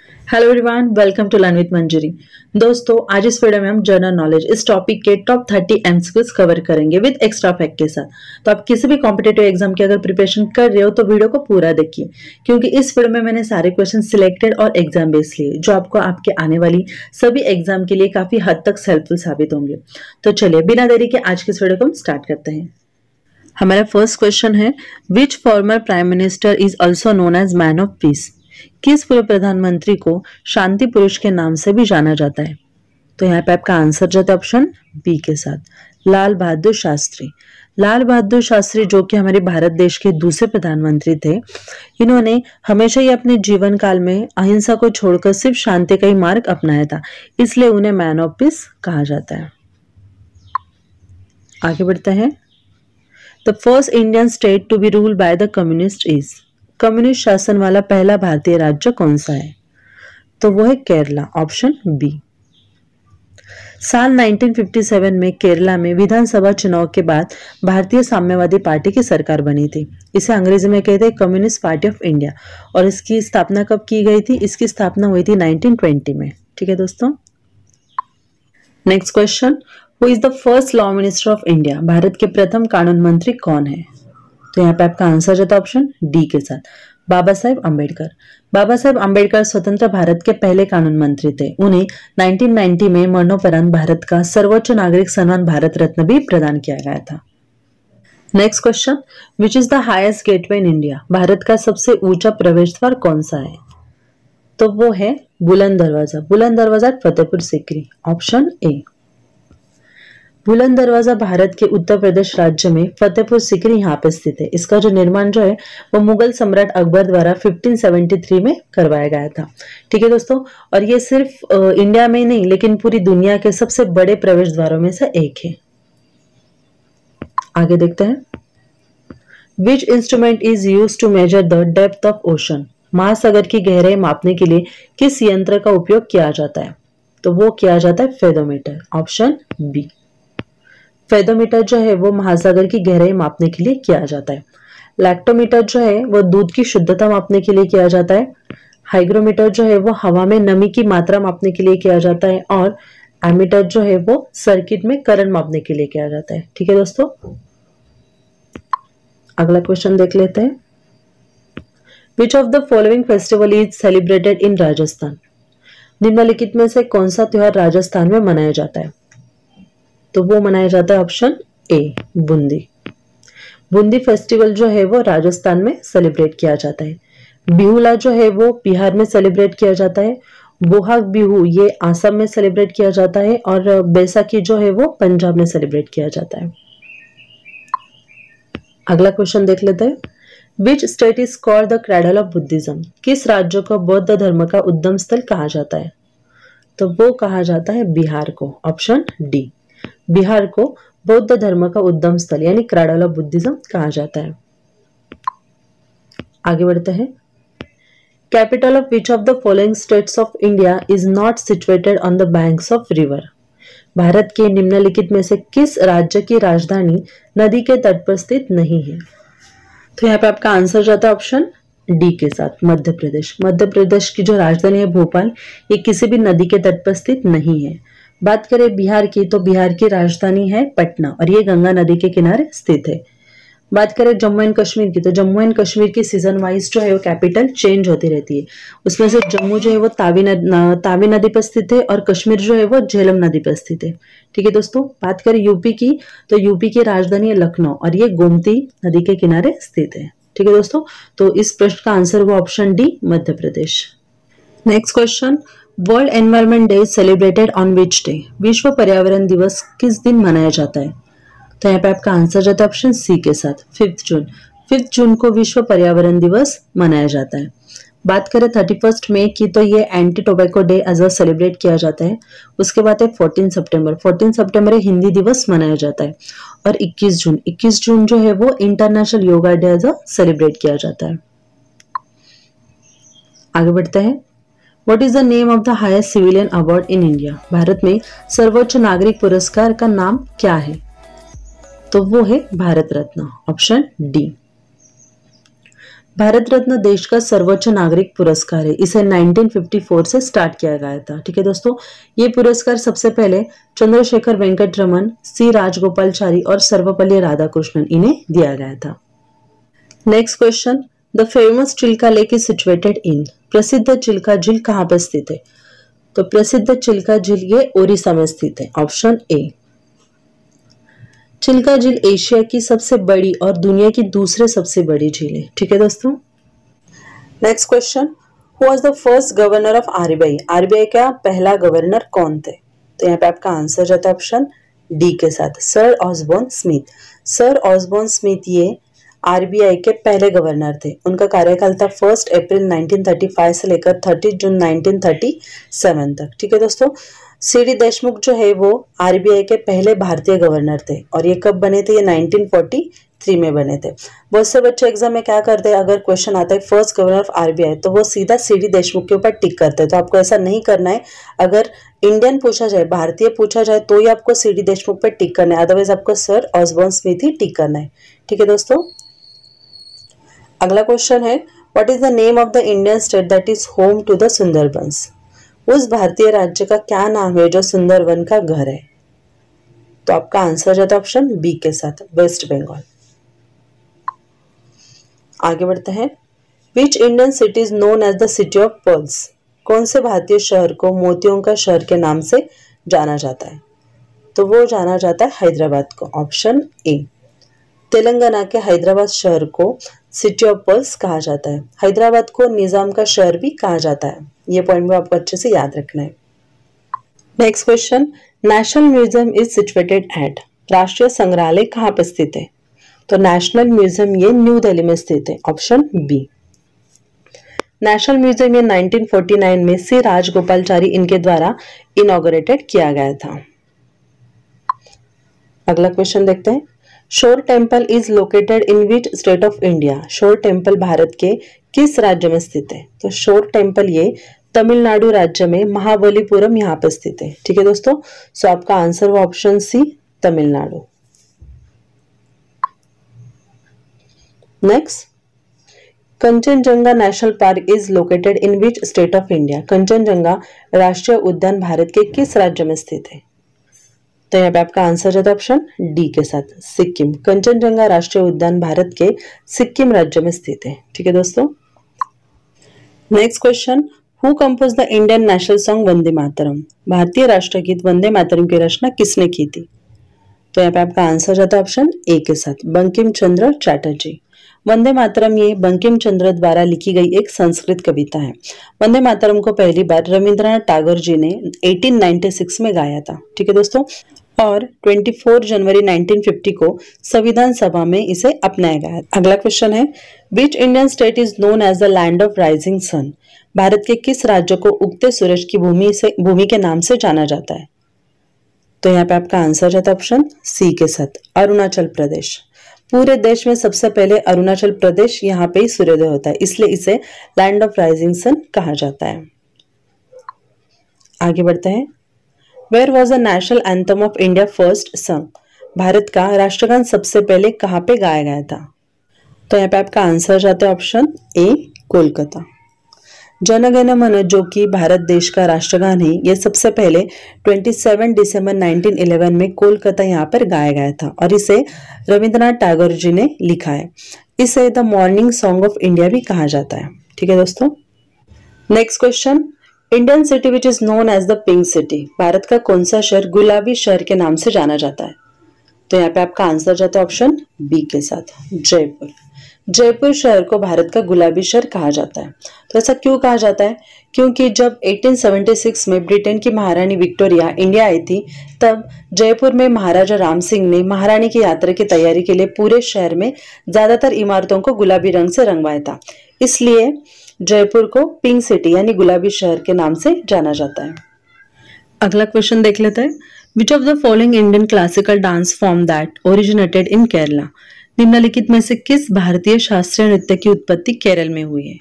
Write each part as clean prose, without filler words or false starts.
Hello everyone, welcome to learn with Manjari. दोस्तों, आज इस वीडियो में हम जनरल नॉलेज इस टॉपिक के टॉप 30 एमसीक्यूज कवर करेंगे विद एक्स्ट्रा फैक्ट के साथ। तो आप किसी भी कॉम्पिटेटिव एग्जाम की अगर प्रिपरेशन कर रहे हो तो वीडियो को पूरा देखिए, क्योंकि इस वीडियो में मैंने सारे क्वेश्चन सिलेक्टेड और एग्जाम बेस्ड लिए जो आपको आपके आने वाली सभी एग्जाम के लिए काफी हद तक हेल्पफुल साबित होंगे। तो चलिए बिना देरी के आज के इस वीडियो को हम स्टार्ट करते हैं। हमारा फर्स्ट क्वेश्चन है, which former prime minister is also known as man of peace? किस पूर्व प्रधानमंत्री को शांति पुरुष के नाम से भी जाना जाता है? तो यहाँ पे आपका आंसर जाता है ऑप्शन बी के साथ, लाल बहादुर शास्त्री। लाल बहादुर शास्त्री जो कि हमारे भारत देश के दूसरे प्रधानमंत्री थे, इन्होंने हमेशा ही अपने जीवन काल में अहिंसा को छोड़कर सिर्फ शांति का ही मार्ग अपनाया था, इसलिए उन्हें मैन ऑफ पीस कहा जाता है। आगे बढ़ते हैं। The first Indian state to be ruled by the communist is? Communist शासन वाला पहला भारतीय राज्य कौन सा है? तो वो है केरला, ऑप्शन बी। साल 1957 में केरला में विधानसभा चुनाव के बाद भारतीय साम्यवादी पार्टी की सरकार बनी थी। इसे अंग्रेजी में कहते हैं कम्युनिस्ट पार्टी ऑफ इंडिया। और इसकी स्थापना कब की गई थी? इसकी स्थापना हुई थी 1920 में। ठीक है दोस्तों। Next question, who is the first law minister of India? Bharat के प्रथम कानून मंत्री कौन है? तो यहाँ पे आपका आंसर जाता है ऑप्शन डी के साथ, बाबा साहेब अम्बेडकर। बाबा साहेब अम्बेडकर स्वतंत्र भारत के पहले कानून मंत्री थे। उन्हें 1990 में मरणोपरांत भारत का सर्वोच्च नागरिक सम्मान भारत रत्न भी प्रदान किया गया था। Next question, which is the highest gateway in India? Bharat का सबसे ऊंचा प्रवेश द्वार कौन सा है? तो वो है बुलंद दरवाजा। बुलंद दरवाजा फतेहपुर सीकरी, ऑप्शन ए। बुलंद दरवाजा भारत के उत्तर प्रदेश राज्य में फतेहपुर सीकरी यहाँ पे स्थित है। इसका जो निर्माण जो है वो मुगल सम्राट अकबर द्वारा 1573 में करवाया गया था। ठीक है दोस्तों। और ये सिर्फ इंडिया में ही नहीं लेकिन पूरी दुनिया के सबसे बड़े प्रवेश द्वारों में से एक है। आगे देखते हैं। Which instrument is used to measure the depth of ocean? महासागर की गहराई मापने के लिए किस यंत्र का उपयोग किया जाता है? तो वो किया जाता है फेदोमीटर, ऑप्शन बी। फेदोमीटर जो है वो महासागर की गहराई मापने के लिए किया जाता है। लैक्टोमीटर जो है वो दूध की शुद्धता मापने के लिए किया जाता है। हाइग्रोमीटर जो है वो हवा में नमी की मात्रा मापने के लिए किया जाता है। और एमीटर जो है वो सर्किट में करंट मापने के लिए किया जाता है। ठीक है दोस्तों। अगला क्वेश्चन देख लेते हैं। Which of the following festival is celebrated in Rajasthan? निम्नलिखित में से कौन सा त्योहार राजस्थान में मनाया जाता है? तो वो मनाया जाता है option A, Bundi. Bundi festival जो है वो राजस्थान में सेलिब्रेट किया जाता है। बिहुला जो है वो बिहार में सेलिब्रेट किया जाता है। बोहाग बिहू ये आसाम में सेलिब्रेट किया जाता है। और बैसाखी जो है वो पंजाब में सेलिब्रेट किया जाता है। अगला क्वेश्चन देख लेते हैं। Which state is called the cradle of Buddhism? किस राज्य को बौद्ध धर्म का उद्गम स्थल कहा जाता है? तो वो कहा जाता है बिहार को, ऑप्शन डी। बिहार को बौद्ध धर्म का उद्गम स्थल यानी क्रैडल ऑफ बुद्धिज्म कहा जाता है। आगे बढ़ते हैं। Capital of which of the following states of India is not situated on the banks of river? Bharat के निम्नलिखित में से किस राज्य की राजधानी नदी के तट पर स्थित नहीं है? तो यहाँ पे आपका आंसर जाता है ऑप्शन डी के साथ, मध्य प्रदेश। मध्य प्रदेश की जो राजधानी है भोपाल, ये किसी भी नदी के तट पर स्थित नहीं है। बात करें बिहार की तो बिहार की राजधानी है पटना और ये गंगा नदी के किनारे स्थित है। बात करें जम्मू एंड कश्मीर की तो जम्मू एंड कश्मीर की सीजन वाइज जो है वो कैपिटल चेंज होती रहती है। उसमें से जम्मू जो है वो तावी नदी पर स्थित है और कश्मीर जो है वो झेलम नदी पर स्थित है। ठीक है दोस्तों। बात करें यूपी की तो यूपी की राजधानी है लखनऊ और ये गोमती नदी के किनारे स्थित है। ठीक है दोस्तों। तो इस प्रश्न का आंसर हुआ option D, Madhya Pradesh. Next question, world environment day celebrated on which day? विश्व पर्यावरण दिवस किस दिन मनाया जाता है? तो यहाँ पे आपका आंसर जाता है ऑप्शन सी के साथ, 5 जून। 5 जून को विश्व पर्यावरण दिवस मनाया जाता है। बात करें 31 मई की तो ये anti tobacco day as a celebrate किया जाता है। उसके बाद है 14 सितंबर। 14 सितंबर हिंदी दिवस मनाया जाता है। और 21 जून जो है वो international yoga day as a celebrate किया जाता है। आगे बढ़ते हैं। What is the name of the highest civilian award in India? Bharat में सर्वोच्च नागरिक पुरस्कार का नाम क्या है? तो वो है भारत रत्न, ऑप्शन डी। भारत रत्न देश का सर्वोच्च नागरिक पुरस्कार है। इसे 1954 से स्टार्ट किया गया था। ठीक है दोस्तों, ये पुरस्कार सबसे पहले चंद्रशेखर वेंकट रमन, सी राजगोपालचारी और सर्वपल्ली राधाकृष्णन इन्हें दिया गया था। Next question, the famous Chilka lake is situated in. प्रसिद्ध चिल्का झील कहाँ पर स्थित है? तो प्रसिद्ध चिल्का झील ये ओडिशा में स्थित है। Option A. चिल्का झील एशिया की सबसे बड़ी और दुनिया की दूसरे सबसे बड़ी झील है। ठीक है दोस्तों। Next question, who was the first governor of RBI. RBI का पहला गवर्नर कौन थे? तो यहाँ पे आपका आंसर जाता है ऑप्शन डी के साथ, sir Osborne Smith. Sir Osborne Smith ये आरबीआई के पहले गवर्नर थे। उनका कार्यकाल था 1 अप्रैल 1935 से लेकर 30 जून 1937 तक। ठीक है दोस्तों। सीडी देशमुख जो है वो आरबीआई के पहले भारतीय गवर्नर थे और ये कब बने थे? ये 1943 में बने थे। बहुत से बच्चे एग्जाम में क्या करते हैं, अगर क्वेश्चन आता है फर्स्ट गवर्नर ऑफ आरबीआई तो वो सीधा सीडी देशमुख के ऊपर टिक करते हैं। तो आपको ऐसा नहीं करना है। अगर इंडियन पूछा जाए, भारतीय पूछा जाए तो ही आपको सीडी देशमुख पर टिक करना है, अदरवाइज आपको सर ऑसबोर्न स्मिथ ही टिक करना है। ठीक है दोस्तों। अगला क्वेश्चन है, what is the name of the Indian state that is home to the Sundarbans. उस भारतीय राज्य का क्या नाम है जो सुंदरवन का घर है? तो आपका आंसर जाता है ऑप्शन बी के साथ, वेस्ट बंगाल। आगे बढ़ते हैं, which Indian city is known as the city of pearls. कौन से भारतीय शहर को मोतियों का शहर के नाम से जाना जाता है? तो वो जाना जाता है हैदराबाद को। Option A. तेलंगाना के हैदराबाद शहर को सिटी ऑफ पर्ल्स कहा जाता है। हैदराबाद को निजाम का शहर भी कहा जाता है। ये पॉइंट भी आपको अच्छे से याद रखना है। Next question, national museum is situated at. राष्ट्रीय संग्रहालय कहाँ पर स्थित है? तो नेशनल म्यूजियम ये न्यू दिल्ली में स्थित है। Option B. नेशनल म्यूजियम ये 1949 में सी राजगोपालचारी इनके द्वारा इनॉग्रेटेड किया गया था। अगला क्वेश्चन देखते हैं, शोर temple is located in which state of India. शोर टेम्पल भारत के किस राज्य में स्थित है? तो शोर टेम्पल ये तमिलनाडु राज्य में महाबलीपुरम यहाँ पे स्थित है। ठीक है दोस्तों। सो आपका आंसर वो option C, Tamil Nadu. Next, Kanchenjunga national park is located in which state of India. Kanchenjunga राष्ट्रीय उद्यान भारत के किस राज्य में स्थित है? तो यहाँ पे आपका आंसर जाता है ऑप्शन डी के साथ, सिक्किम। कंचनजंगा राष्ट्रीय उद्यान भारत के सिक्किम राज्य में स्थित है। ठीक है दोस्तों। Next question, who compose the Indian national song Vande Mataram. भारतीय राष्ट्रगीत वंदे मातरम की रचना किसने की थी? तो यहाँ पे आपका आंसर जाता है ऑप्शन ए के साथ, बंकिम चंद्र चैटर्जी। वंदे मातरम ये बंकिम चंद्र द्वारा लिखी गई एक संस्कृत कविता है। वंदे मातरम को पहली बार रविंद्रनाथ टैगोर जी ने 1896 में गाया था। ठीक है दोस्तों। और 24 जनवरी 1950 को संविधान सभा में इसे अपनाया गया। अगला क्वेश्चन है, which Indian state is known as the land of rising sun. भारत के किस राज्य को उगते सूरज की भूमि के नाम से जाना जाता है? तो यहाँ पे आपका आंसर जाता है ऑप्शन सी के साथ, अरुणाचल प्रदेश। पूरे देश में सबसे पहले अरुणाचल प्रदेश यहाँ पे ही सूर्योदय होता है, इसलिए इसे लैंड ऑफ राइजिंग सन कहा जाता है। आगे बढ़ते हैं, where was the national anthem of India first sung. भारत का राष्ट्रगान सबसे पहले कहाँ पे गाया गया था? तो यहाँ पे आपका आंसर जाता है ऑप्शन ए, कोलकाता। जन गण मन जो कि भारत देश का राष्ट्रगान है, ये सबसे पहले 27 दिसंबर 1911 में कोलकाता यहाँ पर गाया गया था और इसे रविंद्रनाथ टैगोर जी ने लिखा है। इसे the morning song of India भी कहा जाता है। ठीक है दोस्तों। Next question, Indian city which is known as the pink city. भारत का कौन सा शहर गुलाबी शहर के नाम से जाना जाता है? तो यहाँ पे आपका आंसर जाता है ऑप्शन बी के साथ, जयपुर। जयपुर शहर को भारत का गुलाबी शहर कहा जाता है। तो ऐसा क्यों कहा जाता है? क्योंकि जब 1876 में ब्रिटेन की महारानी विक्टोरिया इंडिया आई थी, तब जयपुर में महाराजा राम सिंह ने महारानी की यात्रा की तैयारी के लिए पूरे शहर में ज्यादातर इमारतों को गुलाबी रंग से रंगवाया था। इसलिए जयपुर को पिंक सिटी यानी गुलाबी शहर के नाम से जाना जाता है। अगला क्वेश्चन देख लेते हैं, which of the following Indian classical dance form that originated in Kerala. निम्नलिखित में से किस भारतीय शास्त्रीय नृत्य की उत्पत्ति केरल में हुई है?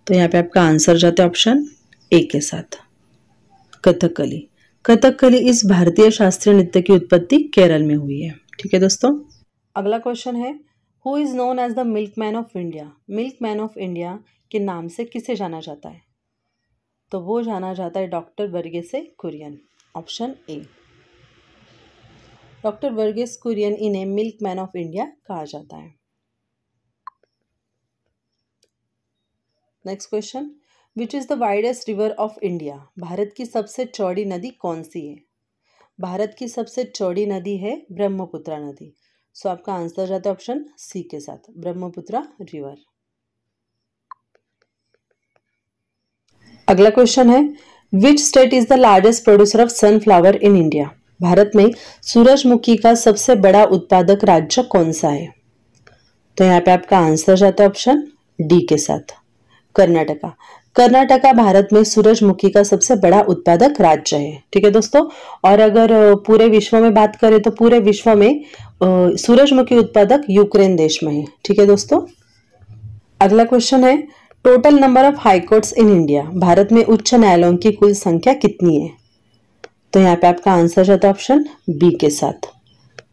तो यहाँ पे आपका आंसर जाता है ऑप्शन ए के साथ, कथकली। कथकली इस भारतीय शास्त्रीय नृत्य की उत्पत्ति केरल में हुई है। ठीक है दोस्तों। अगला क्वेश्चन है, who is known as the milkman of India? Milkman of India के नाम से किसे जाना जाता है? तो वो जाना जाता है doctor Verghese Kurien. Option A, doctor Verghese Kurien इन्हें मिल्कमैन ऑफ इंडिया कहा जाता है। Next question, which is the widest river of India? भारत की सबसे चौड़ी नदी कौन सी है? भारत की सबसे चौड़ी नदी है ब्रह्मपुत्र नदी। सो आपका आंसर जाता है ऑप्शन सी के साथ, ब्रह्मपुत्र रिवर। अगला क्वेश्चन है, which state is the largest producer of sunflower in India? Bharat में सूरजमुखी का सबसे बड़ा उत्पादक राज्य कौन सा है? तो यहाँ पे आपका आंसर जाता है ऑप्शन डी के साथ, कर्नाटका। कर्नाटका भारत में सूरजमुखी का सबसे बड़ा उत्पादक राज्य है। ठीक है दोस्तों, और अगर पूरे विश्व में बात करें तो पूरे विश्व में सूरजमुखी उत्पादक यूक्रेन देश में है। ठीक है दोस्तों। अगला क्वेश्चन है, total number of high courts in India? Bharat में उच्च न्यायालयों की कुल संख्या कितनी है? तो यहाँ पे आपका आंसर जाता है ऑप्शन बी के साथ,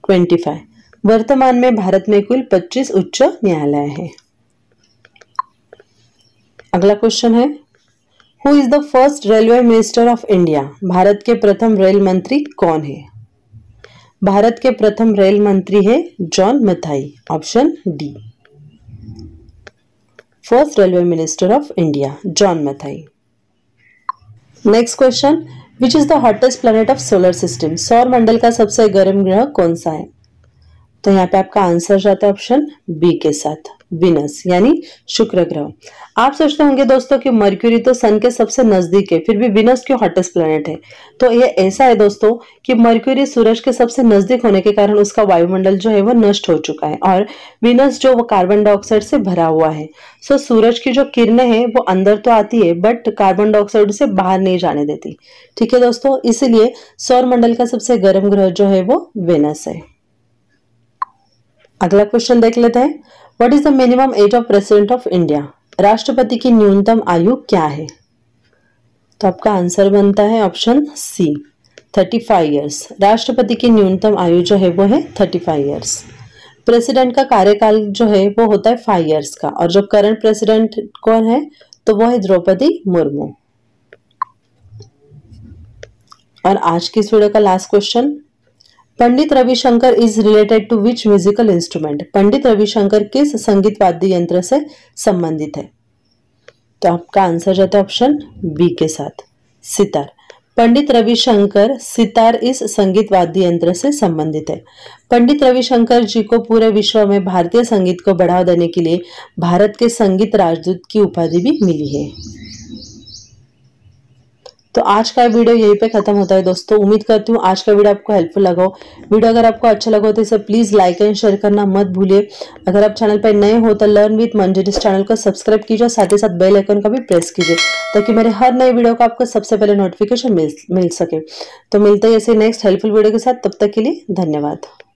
25। वर्तमान में भारत में कुल 25 उच्च न्यायालय हैं। अगला क्वेश्चन है, who is the first railway minister of India? Bharat के प्रथम रेल मंत्री कौन है? भारत के प्रथम रेल मंत्री है John Mathai. Option D, first railway minister of India John Mathai. Next question, which is the hottest planet of solar system? सौर मंडल का सबसे गर्म ग्रह कौन सा है? तो यहाँ पे आपका आंसर जाता है ऑप्शन बी के साथ, विनस यानी शुक्र ग्रह। आप सोचते होंगे दोस्तों कि मर्क्यूरी तो सन के सबसे नजदीक है, फिर भी विनस क्यों हॉटेस्ट प्लैनेट है? तो ये ऐसा है दोस्तों कि मर्क्यूरी सूरज के सबसे नजदीक होने के कारण उसका वायुमंडल जो है वो नष्ट हो चुका है, और विनस जो वो कार्बन डाइऑक्साइड से भरा हुआ है। सो सूरज की जो किरणें हैं वो अंदर तो आती है बट कार्बन डाइऑक्साइड से बाहर नहीं जाने देती। ठीक है दोस्तों, इसीलिए सौर मंडल का सबसे गर्म ग्रह जो है वो वेनस है। अगला क्वेश्चन देख लेते हैं, what is the minimum age of president of India? राष्ट्रपति की न्यूनतम आयु क्या है? तो आपका आंसर बनता है ऑप्शन सी, 35 ईयर्स। राष्ट्रपति की न्यूनतम आयु जो है वो है 35 ईयर्स। प्रेसिडेंट का कार्यकाल जो है वो होता है 5 ईयर्स का, और जो करंट प्रेसिडेंट कौन है तो वो है द्रौपदी मुर्मू। और आज की इस वीडियो का last question, Pandit Ravishankar is related to which musical instrument? Pandit Ravishankar किस संगीत वाद्य यंत्र से संबंधित है? तो आपका आंसर जाता है ऑप्शन बी के साथ, सितार। पंडित रविशंकर सितार इस संगीत वाद्य यंत्र से संबंधित है। पंडित रविशंकर जी को पूरे विश्व में भारतीय संगीत को बढ़ावा देने के लिए भारत के संगीत राजदूत की उपाधि भी मिली है। तो आज का वीडियो यहीं पे खत्म होता है दोस्तों। उम्मीद करती हूँ आज का वीडियो आपको हेल्पफुल लगा हो। वीडियो अगर आपको अच्छा लगा हो तो इसे प्लीज लाइक एंड शेयर करना मत भूलिए। अगर आप चैनल पर नए हो तो लर्न विद मंजरी इस चैनल को सब्सक्राइब कीजिए, साथ ही साथ बेल आइकन का भी प्रेस कीजिए ताकि मेरे हर नए वीडियो का आपको सबसे पहले नोटिफिकेशन मिल सके। तो मिलते हैं ऐसे नेक्स्ट हेल्पफुल वीडियो के साथ, तब तक के लिए धन्यवाद।